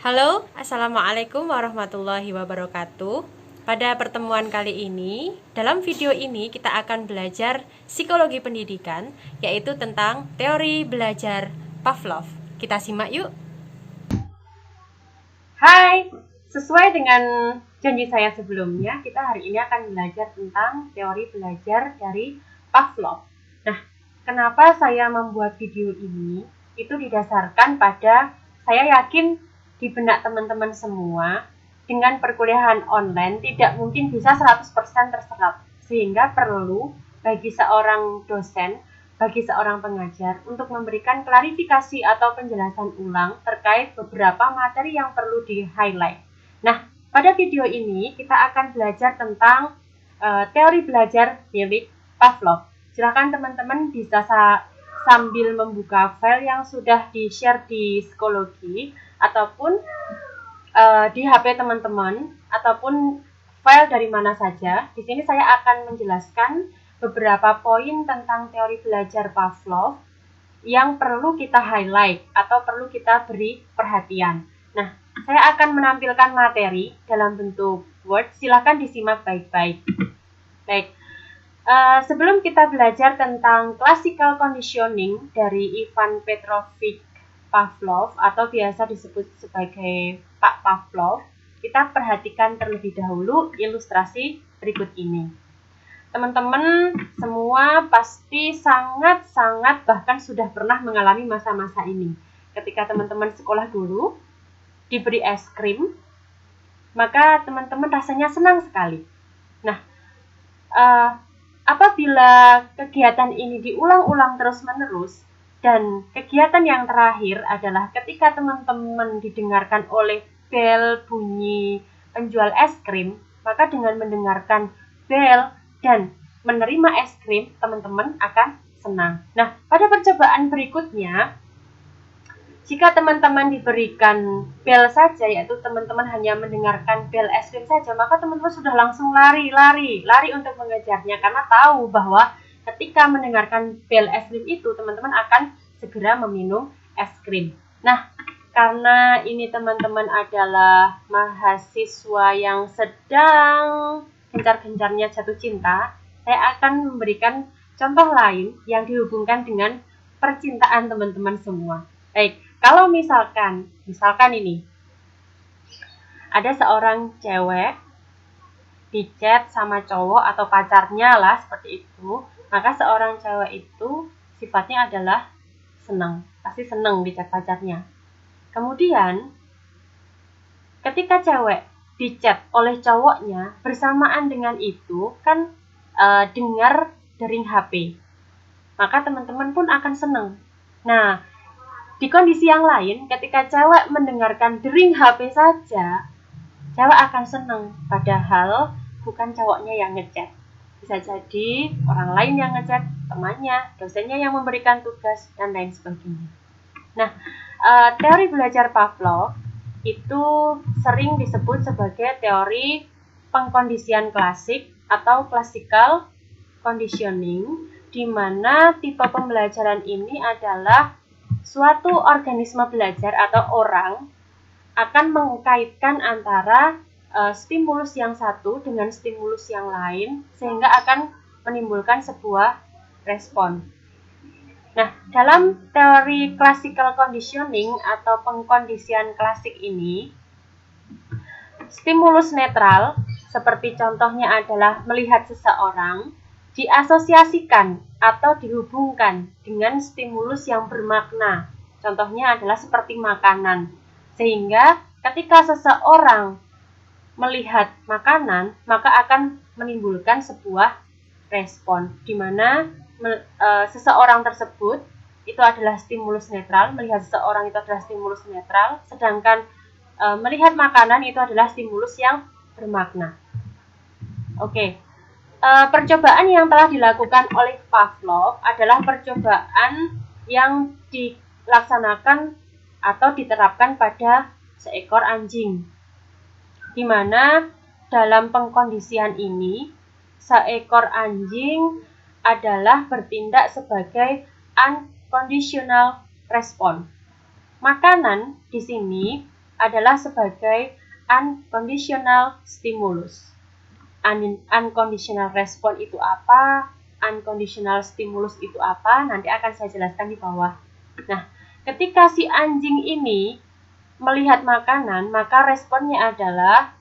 Halo, Assalamualaikum warahmatullahi wabarakatuh. Pada pertemuan kali ini, dalam video ini kita akan belajar psikologi pendidikan, yaitu tentang teori belajar Pavlov. Kita simak yuk. Hai, sesuai dengan janji saya sebelumnya, kita hari ini akan belajar tentang teori belajar dari Pavlov. Nah, kenapa saya membuat video ini? Itu didasarkan pada saya yakin di benak teman-teman semua dengan perkuliahan online tidak mungkin bisa 100% terserap. Sehingga perlu bagi seorang dosen, bagi seorang pengajar untuk memberikan klarifikasi atau penjelasan ulang terkait beberapa materi yang perlu di-highlight. Nah, pada video ini kita akan belajar tentang teori belajar milik Pavlov. Silakan teman-teman bisa sambil membuka file yang sudah di-share di psikologi ataupun di HP teman-teman ataupun file dari mana saja. Di sini saya akan menjelaskan beberapa poin tentang teori belajar Pavlov yang perlu kita highlight atau perlu kita beri perhatian. Nah, saya akan menampilkan materi dalam bentuk Word. Silakan disimak baik-baik. Baik. Sebelum kita belajar tentang classical conditioning dari Ivan Petrovich Pavlov atau biasa disebut sebagai Pak Pavlov, kita perhatikan terlebih dahulu ilustrasi berikut ini. Teman-teman semua pasti sangat bahkan sudah pernah mengalami masa-masa ini. Ketika teman-teman sekolah dulu diberi es krim, maka teman-teman rasanya senang sekali. Nah, apabila kegiatan ini diulang-ulang terus-menerus, dan kegiatan yang terakhir adalah ketika teman-teman didengarkan oleh bel bunyi penjual es krim, maka dengan mendengarkan bel dan menerima es krim, teman-teman akan senang. Nah, pada percobaan berikutnya, jika teman-teman diberikan bel saja, yaitu teman-teman hanya mendengarkan bel es krim saja, maka teman-teman sudah langsung lari untuk mengejarnya karena tahu bahwa ketika mendengarkan bel es krim itu, teman-teman akan segera meminum es krim. Nah, karena ini teman-teman adalah mahasiswa yang sedang gencar-gencarnya jatuh cinta, saya akan memberikan contoh lain yang dihubungkan dengan percintaan teman-teman semua. Baik, kalau misalkan ini ada seorang cewek di chat sama cowok atau pacarnya lah seperti itu, maka seorang cewek itu sifatnya adalah senang, pasti senang di chat pacarnya. Kemudian ketika cewek di chat oleh cowoknya, bersamaan dengan itu kan dengar dering HP, maka teman-teman pun akan senang. Nah, di kondisi yang lain, ketika cewek mendengarkan dering HP saja, cewek akan senang, padahal bukan cowoknya yang ngechat. Bisa jadi orang lain yang ngechat, temannya, dosennya yang memberikan tugas, dan lain sebagainya. Nah, teori belajar Pavlov itu sering disebut sebagai teori pengkondisian klasik atau classical conditioning, di mana tipe pembelajaran ini adalah suatu organisme belajar atau orang akan mengkaitkan antara stimulus yang satu dengan stimulus yang lain sehingga akan menimbulkan sebuah respon. Nah, dalam teori classical conditioning atau pengkondisian klasik ini, stimulus netral seperti contohnya adalah melihat seseorang diasosiasikan atau dihubungkan dengan stimulus yang bermakna. Contohnya adalah seperti makanan. Sehingga ketika seseorang melihat makanan, maka akan menimbulkan sebuah respon, di mana seseorang tersebut itu adalah stimulus netral, melihat seseorang itu adalah stimulus netral, sedangkan melihat makanan itu adalah stimulus yang bermakna. Oke. Percobaan yang telah dilakukan oleh Pavlov adalah percobaan yang dilaksanakan atau diterapkan pada seekor anjing, di mana dalam pengkondisian ini seekor anjing adalah bertindak sebagai unconditional response. Makanan di sini adalah sebagai unconditional stimulus. Unconditional respon itu apa? Unconditional stimulus itu apa? Nanti akan saya jelaskan di bawah. Nah, ketika si anjing ini melihat makanan, maka responnya adalah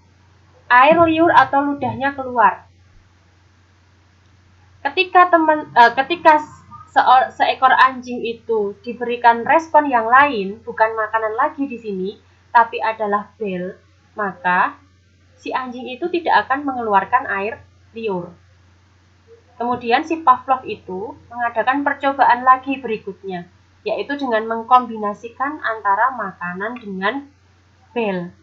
air liur atau ludahnya keluar. Ketika seekor anjing itu diberikan respon yang lain, bukan makanan lagi di sini, tapi adalah bel, maka si anjing itu tidak akan mengeluarkan air liur. Kemudian si Pavlov itu mengadakan percobaan lagi berikutnya, yaitu dengan mengkombinasikan antara makanan dengan bel.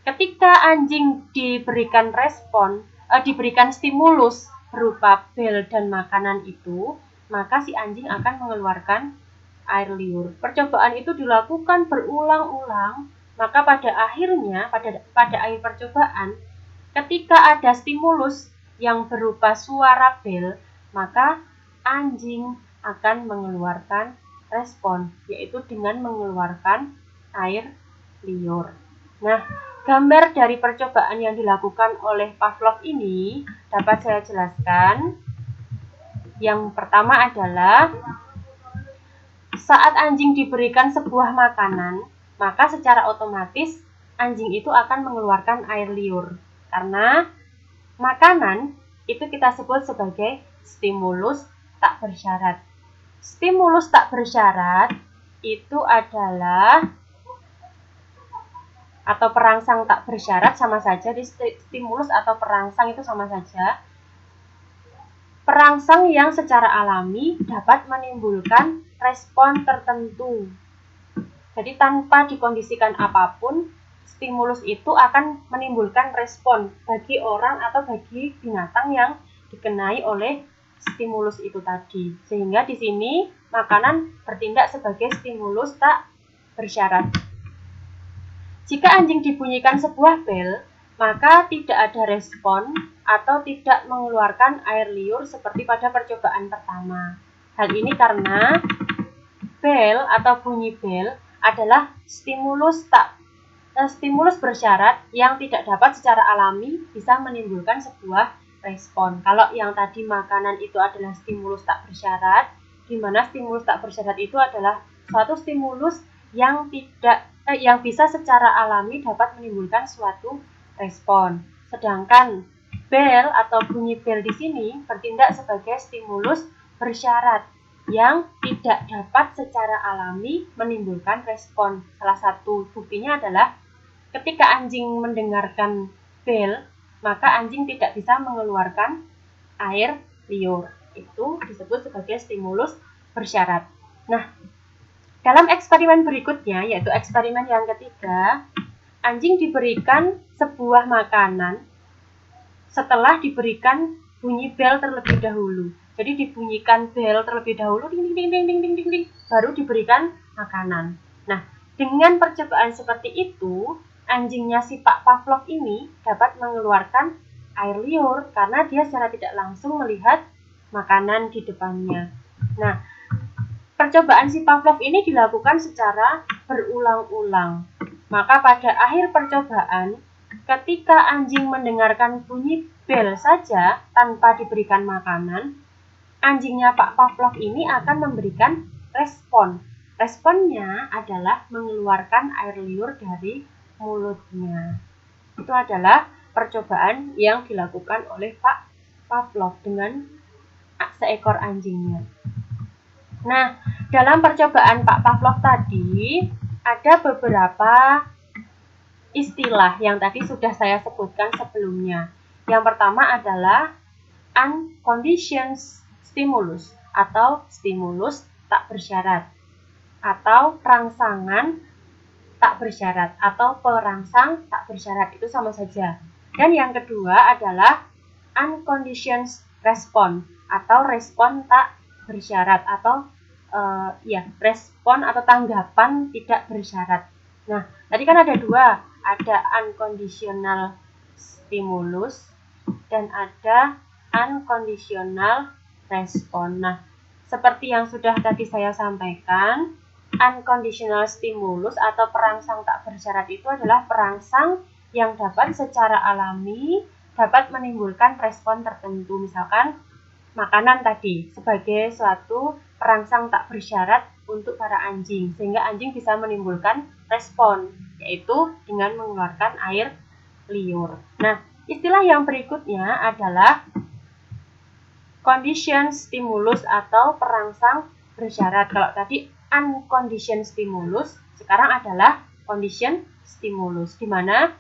Ketika anjing diberikan stimulus berupa bel dan makanan itu, maka si anjing akan mengeluarkan air liur. Percobaan itu dilakukan berulang-ulang, maka pada akhirnya, pada akhir percobaan, ketika ada stimulus yang berupa suara bel, maka anjing akan mengeluarkan respon, yaitu dengan mengeluarkan air liur. Nah, gambar dari percobaan yang dilakukan oleh Pavlov ini dapat saya jelaskan. Yang pertama adalah saat anjing diberikan sebuah makanan, maka secara otomatis anjing itu akan mengeluarkan air liur. Karena makanan itu kita sebut sebagai stimulus tak bersyarat. Stimulus tak bersyarat itu adalah atau perangsang tak bersyarat sama saja, di stimulus atau perangsang itu sama saja. Perangsang yang secara alami dapat menimbulkan respon tertentu. Jadi tanpa dikondisikan apapun, stimulus itu akan menimbulkan respon bagi orang atau bagi binatang yang dikenai oleh stimulus itu tadi. Sehingga di sini makanan bertindak sebagai stimulus tak bersyarat. Jika anjing dibunyikan sebuah bel, maka tidak ada respon atau tidak mengeluarkan air liur seperti pada percobaan pertama. Hal ini karena bel atau bunyi bel adalah stimulus bersyarat yang tidak dapat secara alami bisa menimbulkan sebuah respon. Kalau yang tadi makanan itu adalah stimulus tak bersyarat, di mana stimulus tak bersyarat itu adalah suatu stimulus yang bisa secara alami dapat menimbulkan suatu respon. Sedangkan bel atau bunyi bel di sini bertindak sebagai stimulus bersyarat yang tidak dapat secara alami menimbulkan respon. Salah satu buktinya adalah ketika anjing mendengarkan bel, maka anjing tidak bisa mengeluarkan air liur. Itu disebut sebagai stimulus bersyarat. Nah, dalam eksperimen berikutnya, yaitu eksperimen yang ketiga, anjing diberikan sebuah makanan setelah diberikan bunyi bel terlebih dahulu. Jadi dibunyikan bel terlebih dahulu, ding ding ding ding ding ding ding, baru diberikan makanan. Nah, dengan percobaan seperti itu, anjingnya si Pak Pavlov ini dapat mengeluarkan air liur karena dia secara tidak langsung melihat makanan di depannya. Nah, percobaan si Pavlov ini dilakukan secara berulang-ulang. Maka pada akhir percobaan, ketika anjing mendengarkan bunyi bel saja tanpa diberikan makanan, anjingnya Pak Pavlov ini akan memberikan respon. Responnya adalah mengeluarkan air liur dari mulutnya. Itu adalah percobaan yang dilakukan oleh Pak Pavlov dengan seekor anjingnya. Nah, dalam percobaan Pak Pavlov tadi, ada beberapa istilah yang tadi sudah saya sebutkan sebelumnya. Yang pertama adalah unconditioned stimulus atau stimulus tak bersyarat, atau rangsangan tak bersyarat atau perangsang tak bersyarat, itu sama saja. Dan yang kedua adalah unconditioned response atau respon tak bersyarat atau respon atau tanggapan tidak bersyarat. Nah, tadi kan ada dua, ada unconditional stimulus dan ada unconditional respon. Nah, seperti yang sudah tadi saya sampaikan, unconditional stimulus atau perangsang tak bersyarat itu adalah perangsang yang dapat secara alami dapat menimbulkan respon tertentu. Misalkan makanan tadi sebagai suatu perangsang tak bersyarat untuk para anjing, sehingga anjing bisa menimbulkan respon, yaitu dengan mengeluarkan air liur. Nah, istilah yang berikutnya adalah condition stimulus atau perangsang bersyarat. Kalau tadi unconditioned stimulus, sekarang adalah condition stimulus, di mana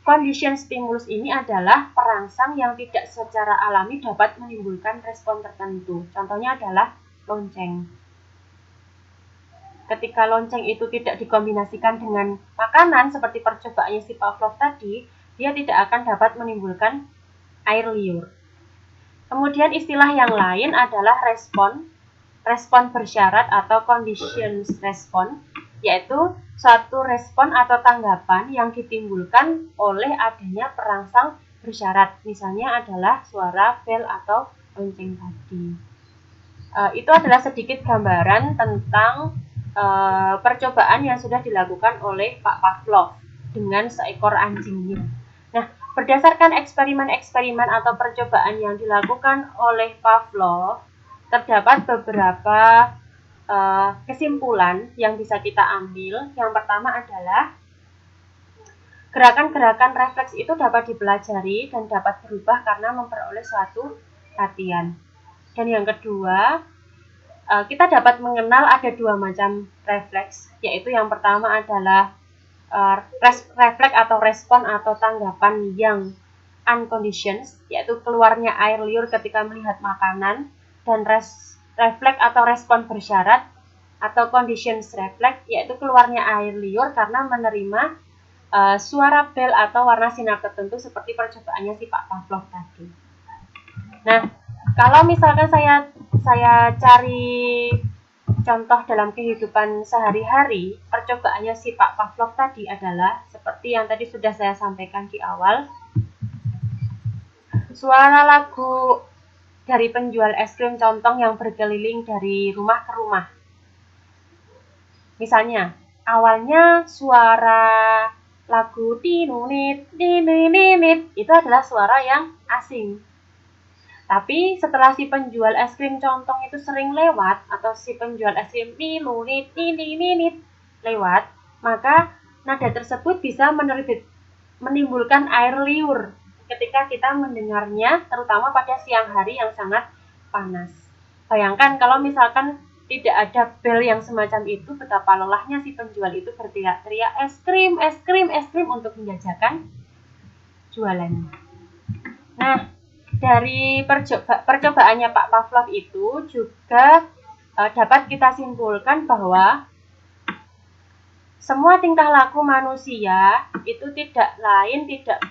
condition stimulus ini adalah perangsang yang tidak secara alami dapat menimbulkan respon tertentu. Contohnya adalah lonceng. Ketika lonceng itu tidak dikombinasikan dengan makanan seperti percobaannya si Pavlov tadi, dia tidak akan dapat menimbulkan air liur. Kemudian istilah yang lain adalah respon bersyarat atau conditions response, yaitu suatu respon atau tanggapan yang ditimbulkan oleh adanya perangsang bersyarat. Misalnya adalah suara bel atau lonceng tadi. Itu adalah sedikit gambaran tentang percobaan yang sudah dilakukan oleh Pak Pavlov dengan seekor anjingnya. Nah, berdasarkan eksperimen-eksperimen atau percobaan yang dilakukan oleh Pavlov, terdapat beberapa kesimpulan yang bisa kita ambil. Yang pertama adalah gerakan-gerakan refleks itu dapat dipelajari dan dapat berubah karena memperoleh suatu latihan. Dan yang kedua, kita dapat mengenal ada dua macam refleks, yaitu yang pertama adalah refleks atau respon atau tanggapan yang unconditioned, yaitu keluarnya air liur ketika melihat makanan, dan refleks atau respon bersyarat atau conditions refleks, yaitu keluarnya air liur karena menerima suara bel atau warna sinar tertentu seperti percobaannya si Pak Pavlov tadi. Nah, kalau misalkan saya cari contoh dalam kehidupan sehari-hari, percobaannya si Pak Pavlov tadi adalah seperti yang tadi sudah saya sampaikan di awal. Suara lagu dari penjual es krim contong yang berkeliling dari rumah ke rumah. Misalnya, awalnya suara lagu tinunit, tininit, itu adalah suara yang asing. Tapi setelah si penjual es krim contong itu sering lewat, atau si penjual es krim tinunit, tininit lewat, maka nada tersebut bisa menimbulkan air liur ketika kita mendengarnya, terutama pada siang hari yang sangat panas. Bayangkan kalau misalkan tidak ada bel yang semacam itu, betapa lelahnya si penjual itu berteriak-teriak es krim, es krim, es krim untuk menjajakan jualannya. Nah, dari percobaannya Pak Pavlov itu juga dapat kita simpulkan bahwa semua tingkah laku manusia itu tidak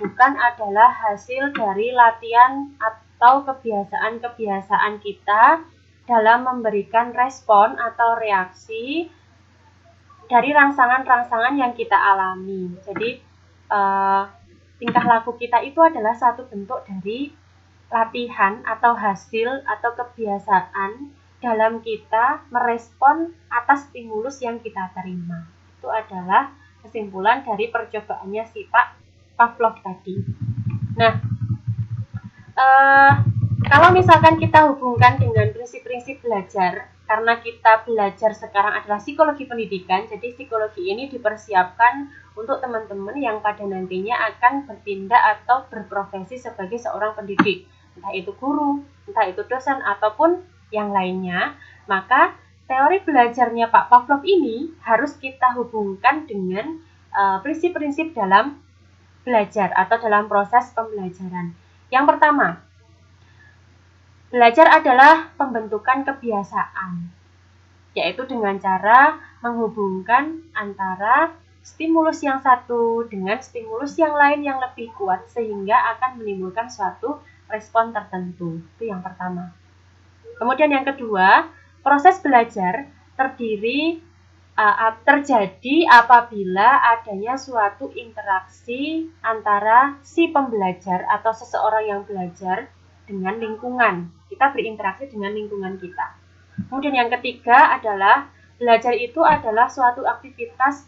bukan adalah hasil dari latihan atau kebiasaan-kebiasaan kita dalam memberikan respon atau reaksi dari rangsangan-rangsangan yang kita alami. Jadi tingkah laku kita itu adalah satu bentuk dari latihan atau hasil atau kebiasaan dalam kita merespon atas stimulus yang kita terima. Itu adalah kesimpulan dari percobaannya si Pak Pavlov tadi. Nah, kalau misalkan kita hubungkan dengan prinsip-prinsip belajar, karena kita belajar sekarang adalah psikologi pendidikan, jadi psikologi ini dipersiapkan untuk teman-teman yang pada nantinya akan bertindak atau berprofesi sebagai seorang pendidik, entah itu guru, entah itu dosen, ataupun yang lainnya. Maka teori belajarnya Pak Pavlov ini harus kita hubungkan dengan prinsip-prinsip dalam belajar atau dalam proses pembelajaran. Yang pertama, belajar adalah pembentukan kebiasaan, yaitu dengan cara menghubungkan antara stimulus yang satu dengan stimulus yang lain yang lebih kuat sehingga akan menimbulkan suatu respon tertentu. Itu yang pertama. Kemudian yang kedua, proses belajar terjadi apabila adanya suatu interaksi antara si pembelajar atau seseorang yang belajar dengan lingkungan. Kita berinteraksi dengan lingkungan kita. Kemudian yang ketiga adalah belajar itu adalah suatu aktivitas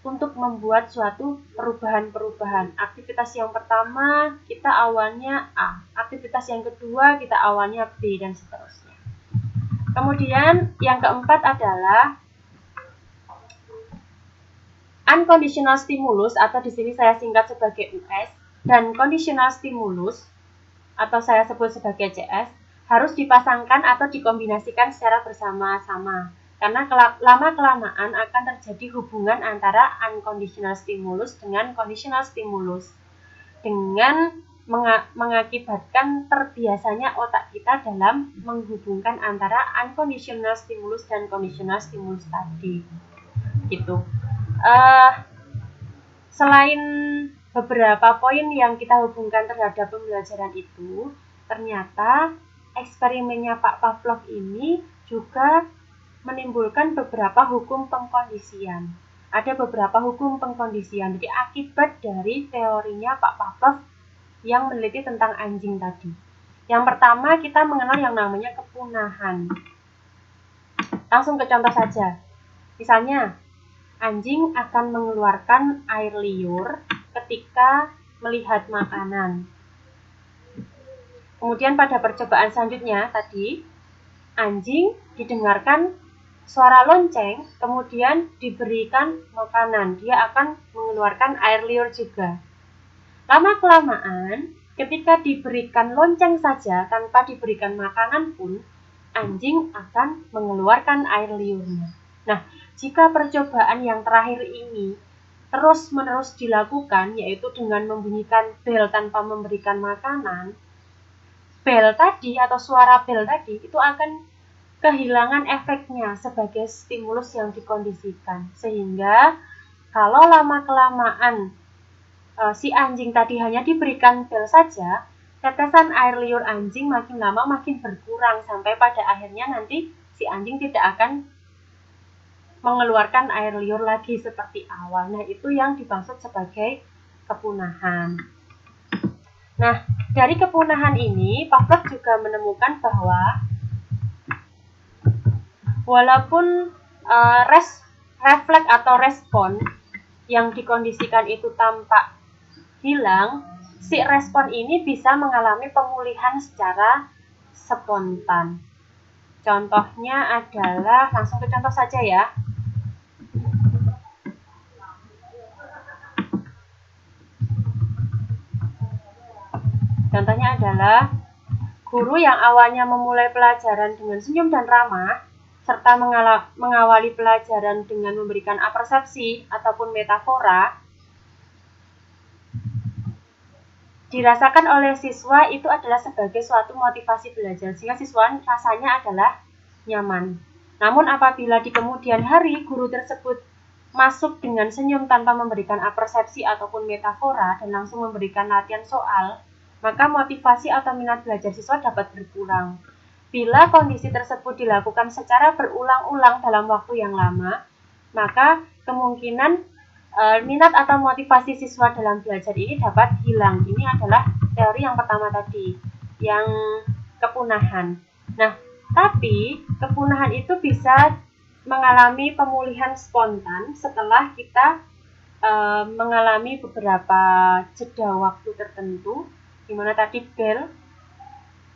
untuk membuat suatu perubahan-perubahan. Aktivitas yang pertama kita awalnya A, aktivitas yang kedua kita awalnya B, dan seterusnya. Kemudian yang keempat adalah unconditional stimulus, atau di sini saya singkat sebagai US, dan conditional stimulus atau saya sebut sebagai CS harus dipasangkan atau dikombinasikan secara bersama-sama. Karena lama-kelamaan akan terjadi hubungan antara unconditional stimulus dengan conditional stimulus, dengan mengakibatkan terbiasanya otak kita dalam menghubungkan antara unconditional stimulus dan conditional stimulus tadi. Gitu. Selain beberapa poin yang kita hubungkan terhadap pembelajaran itu, ternyata eksperimennya Pak Pavlov ini juga menimbulkan beberapa hukum pengkondisian. Ada beberapa hukum pengkondisian, jadi akibat dari teorinya Pak Pavlov yang meneliti tentang anjing tadi. Yang pertama, kita mengenal yang namanya kepunahan. Langsung ke contoh saja. Misalnya, anjing akan mengeluarkan air liur ketika melihat makanan. Kemudian pada percobaan selanjutnya tadi, anjing didengarkan suara lonceng, kemudian diberikan makanan. Dia akan mengeluarkan air liur juga. Lama-kelamaan, ketika diberikan lonceng saja tanpa diberikan makanan pun, anjing akan mengeluarkan air liurnya. Nah, jika percobaan yang terakhir ini terus-menerus dilakukan, yaitu dengan membunyikan bel tanpa memberikan makanan, bel tadi atau suara bel tadi itu akan kehilangan efeknya sebagai stimulus yang dikondisikan. Sehingga kalau lama-kelamaan si anjing tadi hanya diberikan bel saja, tetesan air liur anjing makin lama makin berkurang, sampai pada akhirnya nanti si anjing tidak akan mengeluarkan air liur lagi seperti awal. Nah, itu yang dimaksud sebagai kepunahan. Nah, dari kepunahan ini, Pavlov juga menemukan bahwa walaupun refleks atau respon yang dikondisikan itu tampak hilang, si respon ini bisa mengalami pemulihan secara spontan. Contohnya adalah, langsung ke contoh saja ya. Contohnya adalah guru yang awalnya memulai pelajaran dengan senyum dan ramah, serta mengawali pelajaran dengan memberikan apersepsi ataupun metafora, dirasakan oleh siswa itu adalah sebagai suatu motivasi belajar, sehingga siswa rasanya adalah nyaman. Namun apabila di kemudian hari guru tersebut masuk dengan senyum tanpa memberikan apersepsi ataupun metafora dan langsung memberikan latihan soal, maka motivasi atau minat belajar siswa dapat berkurang. Bila kondisi tersebut dilakukan secara berulang-ulang dalam waktu yang lama, maka kemungkinan minat atau motivasi siswa dalam belajar ini dapat hilang. Ini adalah teori yang pertama tadi, yang kepunahan. Nah, tapi kepunahan itu bisa mengalami pemulihan spontan setelah kita mengalami beberapa jeda waktu tertentu, di mana tadi bel,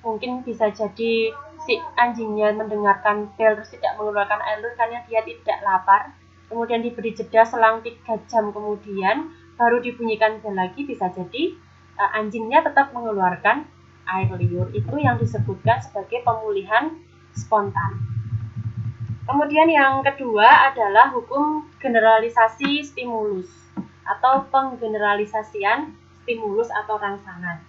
mungkin bisa jadi si anjingnya mendengarkan bel terus tidak mengeluarkan air liur karena dia tidak lapar. Kemudian diberi jeda selang 3 jam kemudian baru dibunyikan bel lagi, bisa jadi anjingnya tetap mengeluarkan air liur. Itu yang disebutkan sebagai pemulihan spontan. Kemudian yang kedua adalah hukum generalisasi stimulus atau penggeneralisasian stimulus atau rangsangan.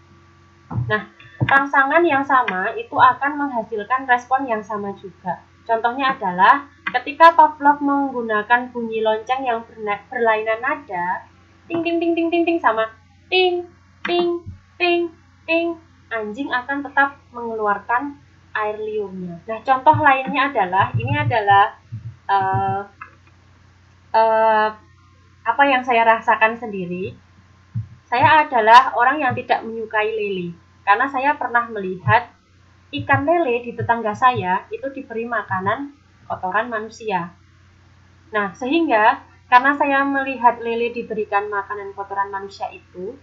Nah, rangsangan yang sama itu akan menghasilkan respon yang sama juga. Contohnya adalah ketika Pavlov menggunakan bunyi lonceng yang berlainan nada, ting ting ting ting ting ting sama ting ting ting ting, anjing akan tetap mengeluarkan air liurnya. Nah, contoh lainnya adalah, ini adalah apa yang saya rasakan sendiri. Saya adalah orang yang tidak menyukai lele, karena saya pernah melihat ikan lele di tetangga saya itu diberi makanan kotoran manusia. Nah, sehingga karena saya melihat lele diberikan makanan kotoran manusia itu,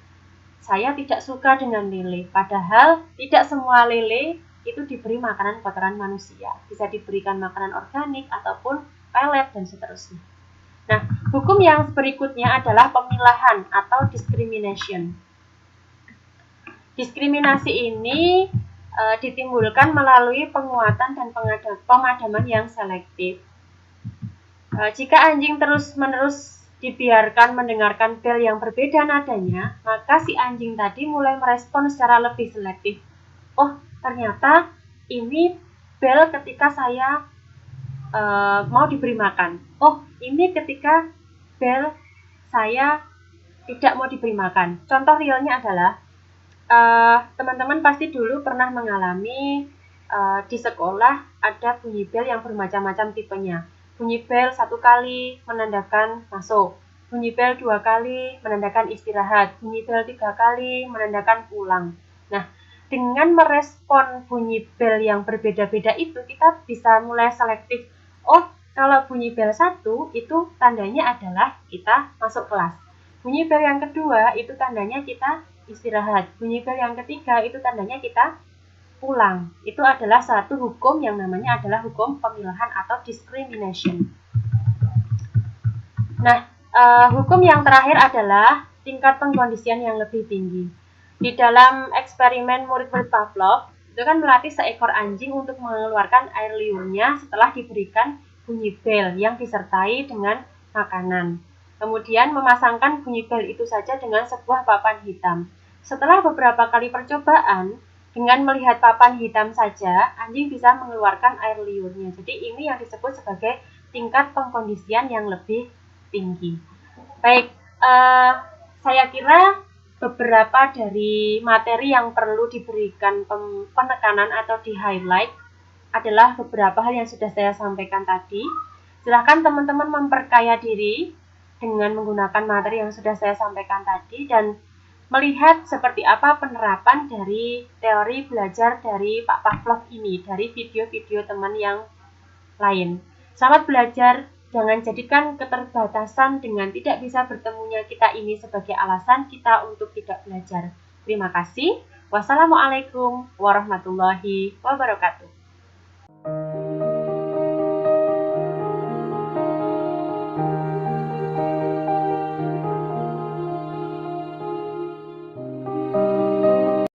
saya tidak suka dengan lele. Padahal tidak semua lele itu diberi makanan kotoran manusia. Bisa diberikan makanan organik ataupun pelet dan seterusnya. Nah, hukum yang berikutnya adalah pemilahan atau discrimination. Diskriminasi ini ditimbulkan melalui penguatan dan pemadaman yang selektif. Jika anjing terus-menerus dibiarkan mendengarkan bel yang berbeda nadanya, maka si anjing tadi mulai merespon secara lebih selektif. Oh, ternyata ini bel ketika saya mau diberi makan. Oh, ini ketika bel saya tidak mau diberi makan. Contoh realnya adalah teman-teman pasti dulu pernah mengalami di sekolah ada bunyi bel yang bermacam-macam tipenya. Bunyi bel 1 kali menandakan masuk, bunyi bel 2 kali menandakan istirahat, bunyi bel 3 kali menandakan pulang. Nah, dengan merespon bunyi bel yang berbeda-beda itu, kita bisa mulai selektif. Oh, kalau bunyi bel 1 itu tandanya adalah kita masuk kelas. Bunyi bel yang kedua itu tandanya kita istirahat. Bunyi bel yang ketiga itu tandanya kita pulang. Itu adalah satu hukum yang namanya adalah hukum pemilahan atau discrimination. Nah, hukum yang terakhir adalah tingkat pengkondisian yang lebih tinggi. Di dalam eksperimen murid-murid Pavlov, itu kan melatih seekor anjing untuk mengeluarkan air liurnya setelah diberikan bunyi bel yang disertai dengan makanan. Kemudian memasangkan bunyi bel itu saja dengan sebuah papan hitam. Setelah beberapa kali percobaan, dengan melihat papan hitam saja, anjing bisa mengeluarkan air liurnya. Jadi ini yang disebut sebagai tingkat pengkondisian yang lebih tinggi. Baik, saya kira beberapa dari materi yang perlu diberikan penekanan atau di-highlight adalah beberapa hal yang sudah saya sampaikan tadi. Silahkan teman-teman memperkaya diri dengan menggunakan materi yang sudah saya sampaikan tadi dan melihat seperti apa penerapan dari teori belajar dari Pak Pavlov ini, dari video-video teman yang lain. Selamat belajar, jangan jadikan keterbatasan dengan tidak bisa bertemunya kita ini sebagai alasan kita untuk tidak belajar. Terima kasih. Wassalamualaikum warahmatullahi wabarakatuh.